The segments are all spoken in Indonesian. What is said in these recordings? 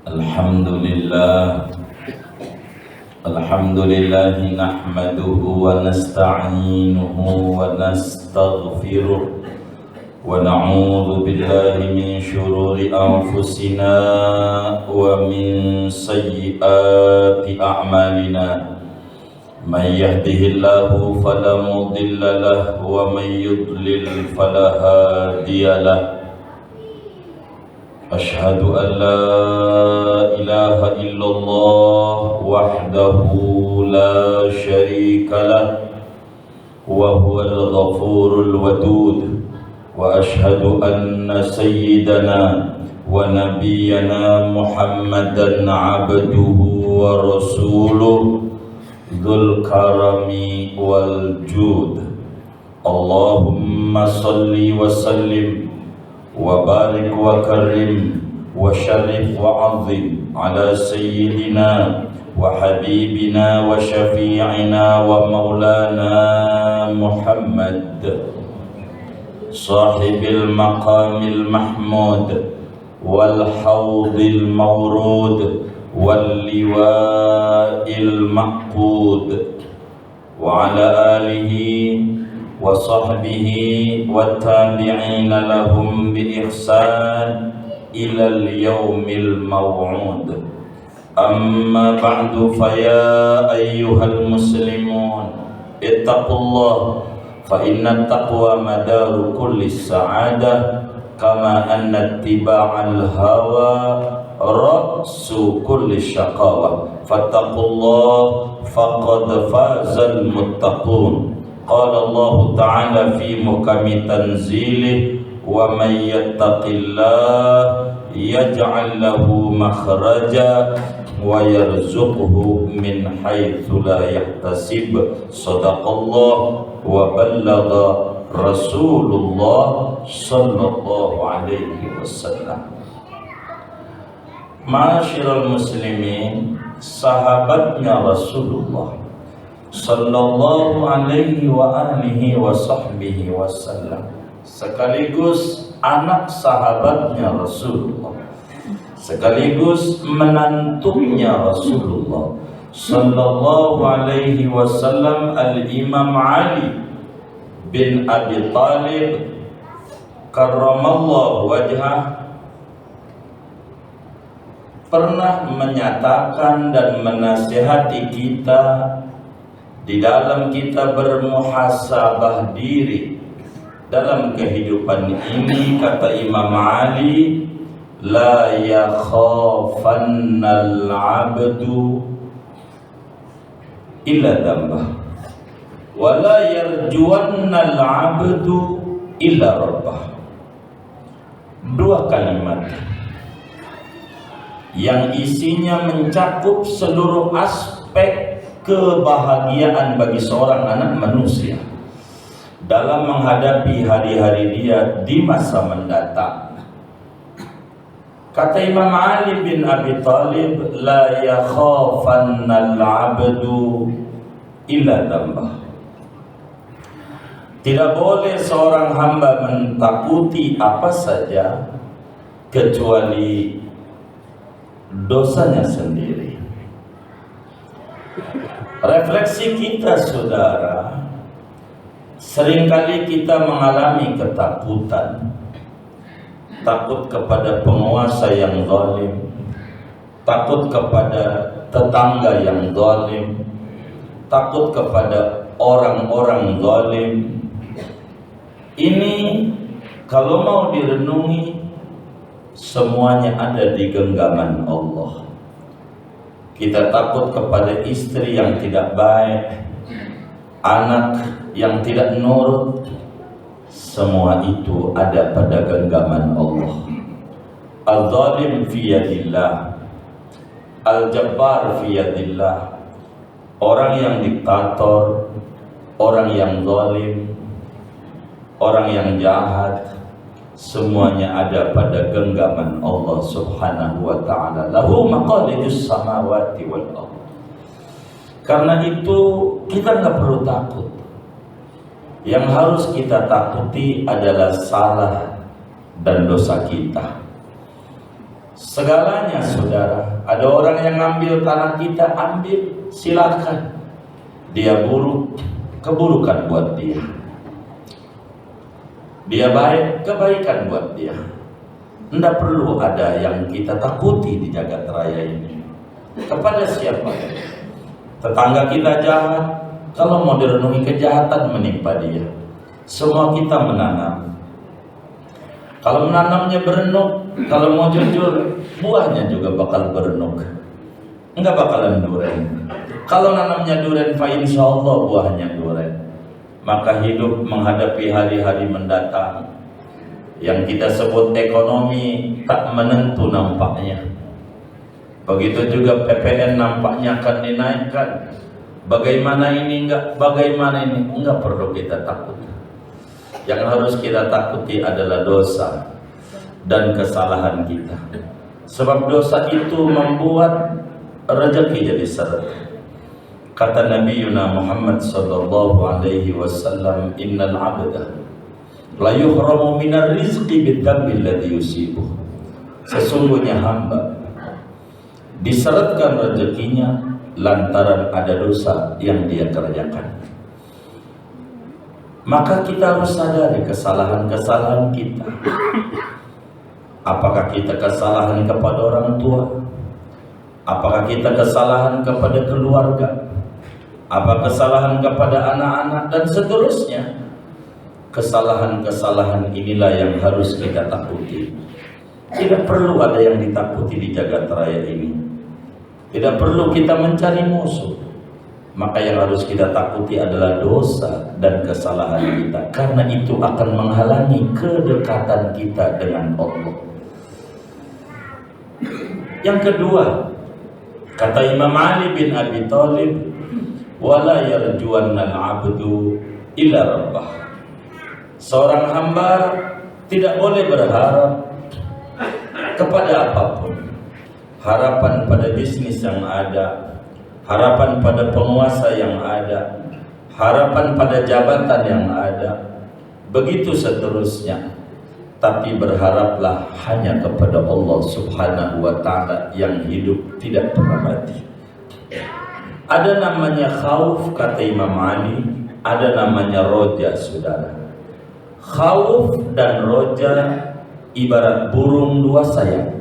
Alhamdulillah nahmaduhu wa nasta'inuhu wa nastaghfiruh wa na'udzu billahi min shururi anfusina wa min sayyiati a'malina. Man yahdihillahu fala mudilla lahu wa man yudlil fala hadiya lahu. Ashhadu an la ilaha illallah wahdahu la syarika lah wa huwal ghafurul wadud. Wa ashhadu anna sayyidana wa nabiyyana Muhammadan abduhu wa rasuluh dzul karami wal jud. Allahumma salli wa sallim wa barik wa karim wa syarif wa azim ala sayyidina wa habibina wa syafi'ina wa maulana Muhammad sahibil maqamil mahmud wal hawdil mawrud wal liwa'il maqud wa ala alihi wa sahbihi wa tabi'ina lahum bi ihsan ilal yawmil maw'ud. Amma ba'du, faya ayyuhal muslimun ittaqullah fa inna taqwa madaru kulli sa'adah kama anna ittiba'al hawa ra'su kulli syaqawah. Fattaqullah faqad fazal muttaqun. Qala Allah Ta'ala fi muhkami tanzilih wa man yattaqillah yaj'al lahu makhraja wa yarzuqhu min haitsu la yahtasib. Shadaqallah wa ballagha Rasulullah sallallahu alaihi wasallam. Ma'asyiral muslimin, sahabatnya Rasulullah sallallahu alaihi wa alihi wa sahbihi wasallam, sekaligus anak sahabatnya Rasulullah, sekaligus menantunya Rasulullah sallallahu alaihi wasallam, Al-Imam Ali bin Abi Thalib karramallahu wajhah, pernah menyatakan dan menasihati kita di dalam kita bermuhasabah diri dalam kehidupan ini. Kata Imam Ali, la yakhafannal abdu illa dambah wa la yarjuwannal abdu illa rabbah. Dua kalimat yang isinya mencakup seluruh aspek kebahagiaan bagi seorang anak manusia dalam menghadapi hari-hari dia di masa mendatang. Kata Imam Ali bin Abi Thalib, la yakhafannal abdu illa dambah. Tidak boleh seorang hamba mentakuti apa saja kecuali dosanya sendiri. Refleksi kita, saudara, seringkali kita mengalami ketakutan. Takut kepada penguasa yang zalim, takut kepada tetangga yang zalim, takut kepada orang-orang zalim. Ini kalau mau direnungi, semuanya ada di genggaman Allah. Kita takut kepada istri yang tidak baik, anak yang tidak nurut. Semua itu ada pada genggaman Allah. Al-zalim fi yadillah, al-jabbar fi yadillah. Orang yang diktator, orang yang zalim, orang yang jahat, semuanya ada pada genggaman Allah Subhanahu wa ta'ala. Lahu maqalidus samawati wal ardh. Karena itu kita nggak perlu takut. Yang harus kita takuti adalah salah dan dosa kita. segalanya saudara. Ada orang yang ngambil tanah kita, ambil, silakan. Dia buruk, keburukan buat dia. Dia baik, kebaikan buat dia. Tidak perlu ada yang kita takuti di jagat raya ini. Kepada siapa? Tetangga kita jahat, kalau mau direnungi kejahatan menimpa dia. Semua kita menanam. Kalau menanamnya berenuk, kalau mau jujur, buahnya juga bakal berenuk. Enggak bakalan duren. Kalau nanamnya duren, fa insya Allah buahnya duren. Maka hidup menghadapi hari-hari mendatang yang kita sebut ekonomi tak menentu nampaknya. Begitu juga PPN nampaknya akan dinaikkan. Bagaimana ini enggak perlu kita takut. Yang harus kita takuti adalah dosa dan kesalahan kita. Sebab dosa itu membuat rezeki jadi seret. Kata Nabi Muhammad sallallahu alaihi wasallam, innal 'abda la yuhramu minar rizqi bid-dhanbi alladhi yusibuh. Sesungguhnya hamba diseretkan rezekinya lantaran ada dosa yang dia kerjakan. Maka kita harus sadari kesalahan-kesalahan kita. Apakah kita kesalahan kepada orang tua? Apakah kita kesalahan kepada keluarga? Apa kesalahan kepada anak-anak dan seterusnya? Kesalahan-kesalahan inilah yang harus kita takuti. Tidak perlu ada yang ditakuti di jagat raya ini. Tidak perlu kita mencari musuh. Maka yang harus kita takuti adalah dosa dan kesalahan kita. Karena itu akan menghalangi kedekatan kita dengan Allah. Yang kedua, kata Imam Ali bin Abi Thalib, wala yarjuannal 'abdu illa rabbah. Seorang hamba tidak boleh berharap kepada apapun. Harapan pada bisnis yang ada, harapan pada penguasa yang ada, harapan pada jabatan yang ada, begitu seterusnya. Tapi berharaplah hanya kepada Allah Subhanahu wa ta'ala yang hidup tidak pernah mati. Ada namanya khauf, kata Imam Ali, ada namanya roja, saudara. Khauf dan roja ibarat burung dua sayap.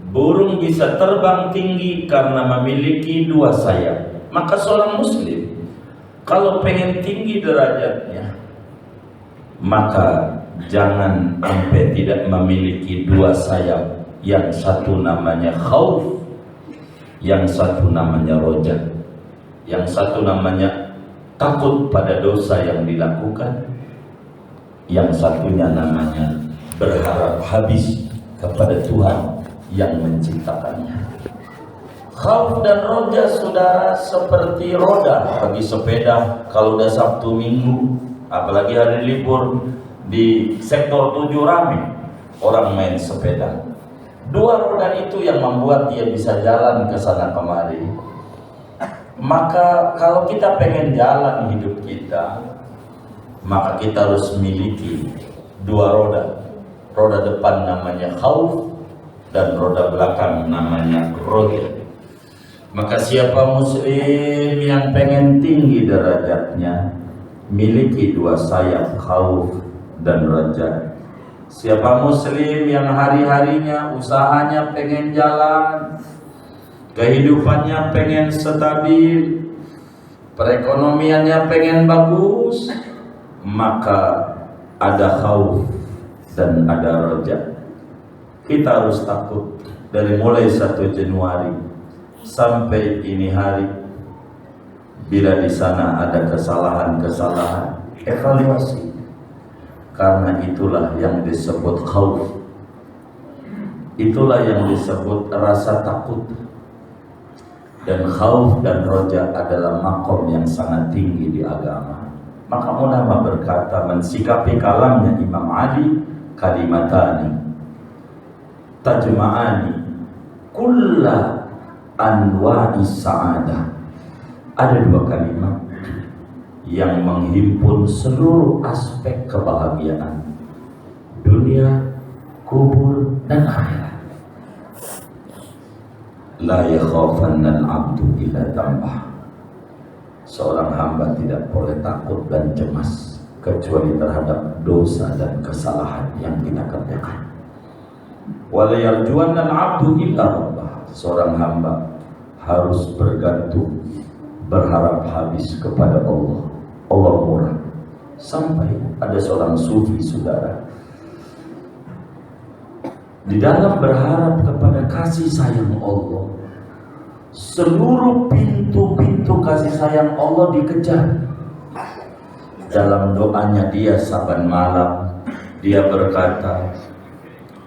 Burung bisa terbang tinggi karena memiliki dua sayap. Maka seorang muslim kalau pengen tinggi derajatnya, maka jangan sampai tidak memiliki dua sayap. Yang satu namanya khauf, yang satu namanya roja. Yang satu namanya takut pada dosa yang dilakukan, yang satunya namanya berharap habis kepada Tuhan yang menciptakannya. Khauf dan roja, saudara, seperti roda bagi sepeda. Kalau udah Sabtu Minggu, apalagi hari libur, di sektor 7 rame orang main sepeda. Dua roda itu yang membuat dia bisa jalan ke sana kemari. Maka kalau kita pengen jalan hidup kita, maka kita harus miliki dua roda. Roda depan namanya khauf dan roda belakang namanya roja. Maka siapa muslim yang pengen tinggi derajatnya, miliki dua sayap khauf dan roja. Siapa muslim yang hari-harinya usahanya pengen jalan, kehidupannya pengen stabil, perekonomiannya pengen bagus, maka ada khauf dan ada roja. Kita harus takut dari mulai 1 Januari sampai ini hari. Bila di sana ada kesalahan-kesalahan, evaluasi. Karena itulah yang disebut khauf. Itulah yang disebut rasa takut. Dan khauf dan roja adalah makom yang sangat tinggi di agama. Maka ulama berkata, mensikapi kalamnya Imam Ali, kalimatani tajma'ani kulla anwa'is sa'adah. Ada dua kalimat yang menghimpun seluruh aspek kebahagiaan, dunia, kubur, dan akhirat. La yakhafannal abdu ila tambah. Seorang hamba tidak boleh takut dan cemas kecuali terhadap dosa dan kesalahan yang kita kerjakan. Wala yarjuannal abdu illa rabbah. Seorang hamba harus bergantung, berharap habis kepada Allah. Allah murah. Sampai ada seorang sufi, saudara, di dalam berharap kepada kasih sayang Allah, seluruh pintu-pintu kasih sayang Allah dikejar. Dalam doanya dia saban malam, dia berkata,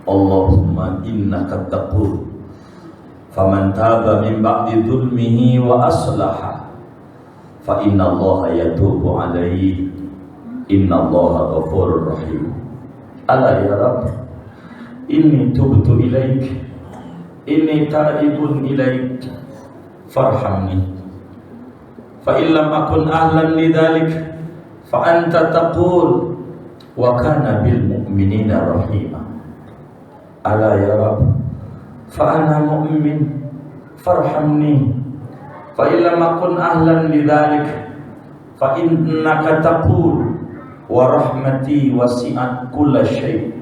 Allahumma innaka taqul faman taba min ba'di dhulmihi wa aslaha fa inna allaha yatubu alaihi inna allaha ghafurur rahim. Ala ya Rabb, inni tubtu ilaik, inni ta'ibun ilaik, farhamni fa illam akun ahlan lidhalik fa anta taqul wa kana bil mu'minina rahima. Ala ya Rabb, fa ana mu'min farhamni fa illam akun ahlan lidhalik fa innaka taqul wa rahmati wasi'at kulla syai'.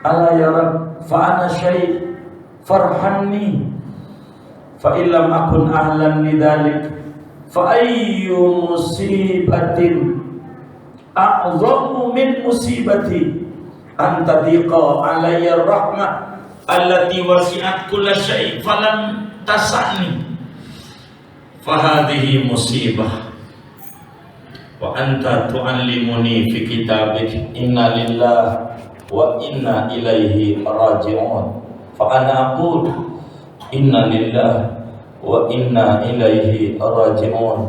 Ala ya Rabb, fa ana syai' farhamni fa illam akun ahlan lidhalik fa ayyu musibatin a'zamu min musibati anta diqa alayya rahmah allati wasi'at kulla syai' falam tasani fahadhihi musibah wa anta tu'allimuni fi kitabik inna lillah wa inna ilaihi raji'un fa ana aqul inna lillah wa inna ilaihi raji'un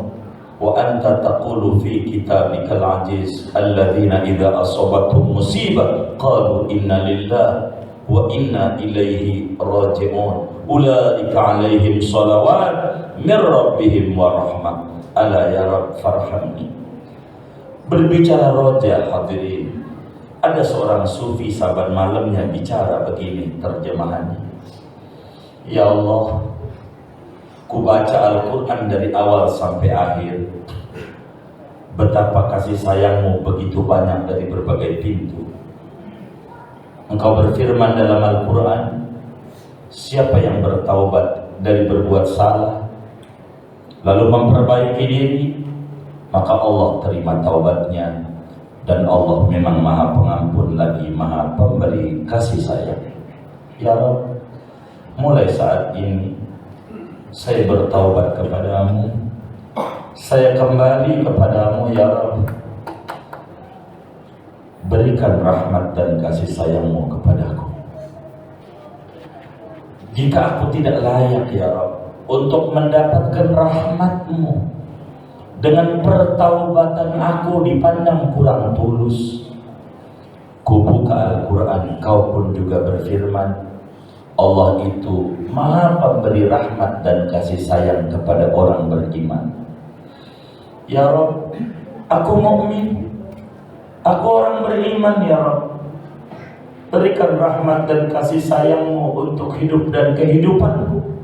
wa anta taqulu fi kitabikal aziz alladhina idza asabathum musibah qalu inna lillah wa inna ilaihi raji'un ulaika alaihim salawat min rabbihim wa rahmah. Ala ya Rabb farhamni. Berbicara roja, hadirin, ada seorang sufi saban malamnya bicara begini terjemahannya, ya Allah, ku baca Al-Quran dari awal sampai akhir, betapa kasih sayangmu begitu banyak dari berbagai pintu. Engkau berfirman dalam Al-Quran, siapa yang bertaubat dari berbuat salah lalu memperbaiki diri, maka Allah terima taubatnya, dan Allah memang Maha Pengampun lagi Maha Pemberi kasih sayang. Ya Rabb, mulai saat ini saya bertaubat kepadamu, saya kembali kepadamu ya Rabb. Berikan rahmat dan kasih sayangmu kepadaku. Jika aku tidak layak ya Rabb untuk mendapatkan rahmatmu, dengan pertaubatan aku dipandang kurang tulus, ku buka Al-Quran, kau pun juga berfirman, Allah itu Maha Pemberi rahmat dan kasih sayang kepada orang beriman. Ya Rabb, aku mukmin, aku orang beriman ya Rabb. Berikan rahmat dan kasih sayangmu untuk hidup dan kehidupanku.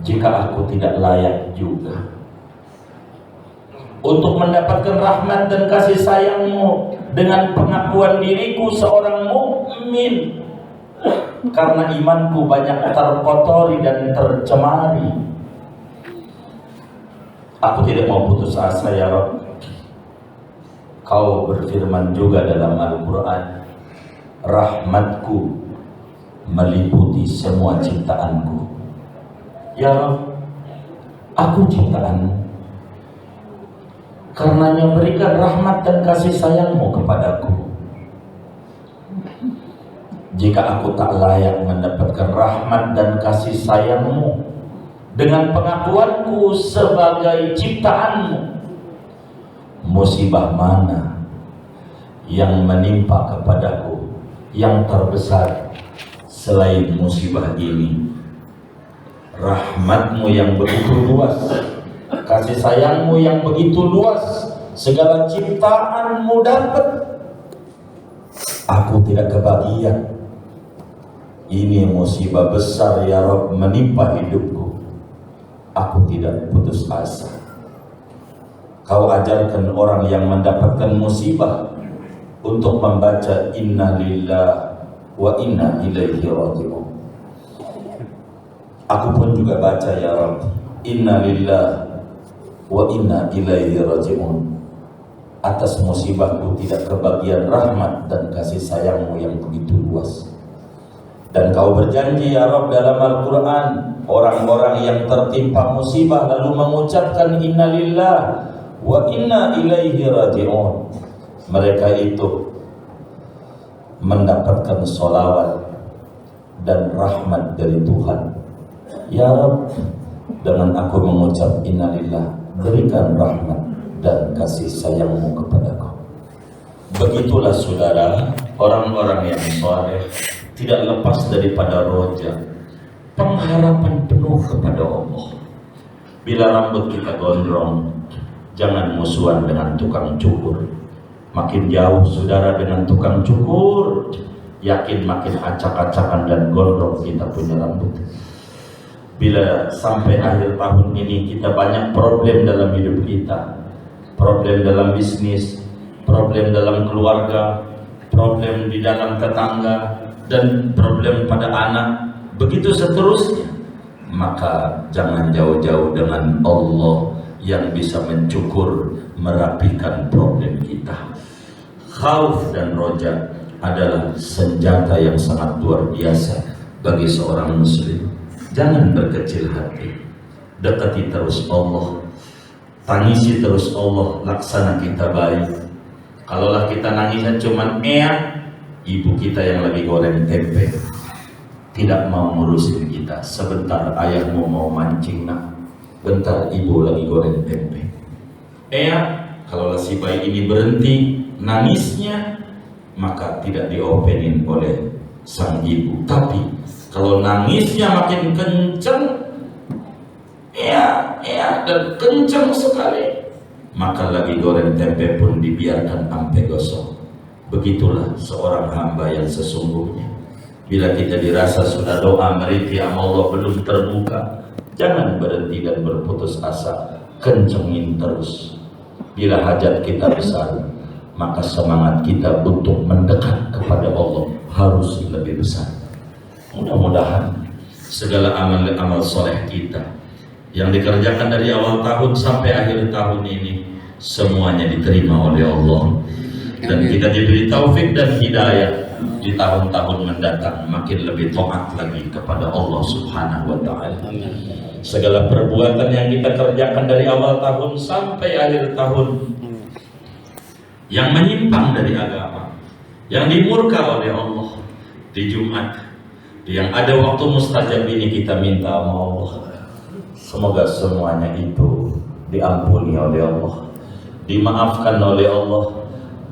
Jika aku tidak layak juga untuk mendapatkan rahmat dan kasih sayangmu dengan pengakuan diriku seorang mukmin, karena imanku banyak terkotori dan tercemari, aku tidak mau putus asa ya Rabb. Kau berfirman juga dalam Al-Quran, rahmatku meliputi semua ciptaanku. Ya Rabb, aku ciptaanmu, karenanya berikan rahmat dan kasih sayangmu kepadaku. Jika aku tak layak mendapatkan rahmat dan kasih sayangmu dengan pengakuanku sebagai ciptaanmu, musibah mana yang menimpa kepadaku yang terbesar selain musibah ini? Rahmatmu yang begitu luas, kasih sayangmu yang begitu luas, segala ciptaanmu dapat. Aku tidak kebagian. Ini musibah besar ya Rabb menimpa hidupku. Aku tidak putus asa. Kau ajarkan orang yang mendapatkan musibah untuk membaca inna lillah wa inna ilaihi raji'un. Aku pun juga baca ya Rabb, inna lillah wa inna ilaihi raji'un. Atas musibahku tidak kebagian rahmat dan kasih sayangmu yang begitu luas. Dan kau berjanji ya Rabb dalam Al-Quran, orang-orang yang tertimpa musibah lalu mengucapkan inna lillah wa inna ilaihi raji'un, mereka itu mendapatkan sholawat dan rahmat dari Tuhan. Ya Rabb, dengan aku mengucap inna lillah, berikan rahmat dan kasih sayangmu kepadaku. Begitulah saudara, orang-orang yang saleh tidak lepas daripada roja, pengharapan penuh kepada Allah. Bila rambut kita gondrong, jangan musuhan dengan tukang cukur. Makin jauh saudara dengan tukang cukur, yakin makin acak-acakan dan gondrong kita punya rambut. Bila sampai akhir tahun ini kita banyak problem dalam hidup kita, problem dalam bisnis, problem dalam keluarga, problem di dalam tetangga, dan problem pada anak, begitu seterusnya, maka jangan jauh-jauh dengan Allah yang bisa mencukur, merapikan problem kita. Khauf dan roja adalah senjata yang sangat luar biasa bagi seorang muslim. Jangan berkecil hati, dekati terus Allah, tangisi terus Allah, laksana kita baik. Kalaulah kita nangisnya cuman ibu kita yang lagi goreng tempe tidak mau ngurusin kita, sebentar ayahmu mau mancing nak, bentar ibu lagi goreng tempe. Kalaulah si bayi ini berhenti nangisnya, maka tidak diopenin oleh sang ibu. Tapi kalau nangisnya makin kencang, dan kencang sekali, maka lagi goreng tempe pun dibiarkan sampai gosong. Begitulah seorang hamba yang sesungguhnya. Bila kita dirasa sudah doa meriti Allah belum terbuka, jangan berhenti dan berputus asa, kencengin terus. Bila hajat kita besar, maka semangat kita untuk mendekat kepada Allah harus lebih besar. Mudah-mudahan segala amal soleh kita yang dikerjakan dari awal tahun sampai akhir tahun ini semuanya diterima oleh Allah, dan kita diberi taufik dan hidayah di tahun-tahun mendatang makin lebih taat lagi kepada Allah Subhanahu wa Ta'ala. Segala perbuatan yang kita kerjakan dari awal tahun sampai akhir tahun yang menyimpang dari agama, yang dimurka oleh Allah, di Jumat yang ada waktu mustajab ini kita minta sama Allah, semoga semuanya itu diampuni oleh Allah, dimaafkan oleh Allah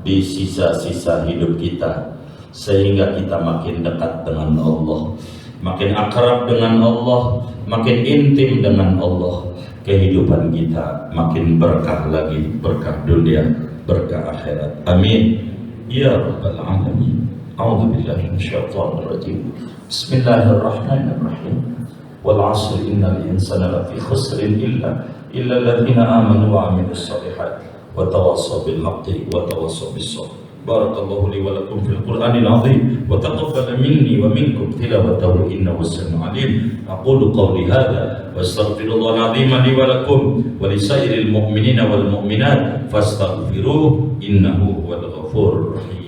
di sisa-sisa hidup kita, sehingga kita makin dekat dengan Allah, makin akrab dengan Allah, makin intim dengan Allah. Kehidupan kita makin berkah lagi, berkah dunia, berkah akhirat. Amin ya rabbal alamin. A'udzu billahi minasyaitonir rajim. Bismillahirrahmanirrahim. Wal 'asri innal insana lafi khusrin illa alladziina aamanu wa 'amilus shalihaati wa tawassaw bil haqqi wa tawassaw bis sabr. Barakallahu li wa lakum fil Qur'anil 'azim wa taqabbal minni wa minkum tilawatahu innahu as-sami'ul 'alim. Aqulu qawli hadha wa astaghfirullahal 'azim li wa lakum wa li sairil mu'minina wal mu'minat fastaghfiruhu innahu huwal ghafurur rahim.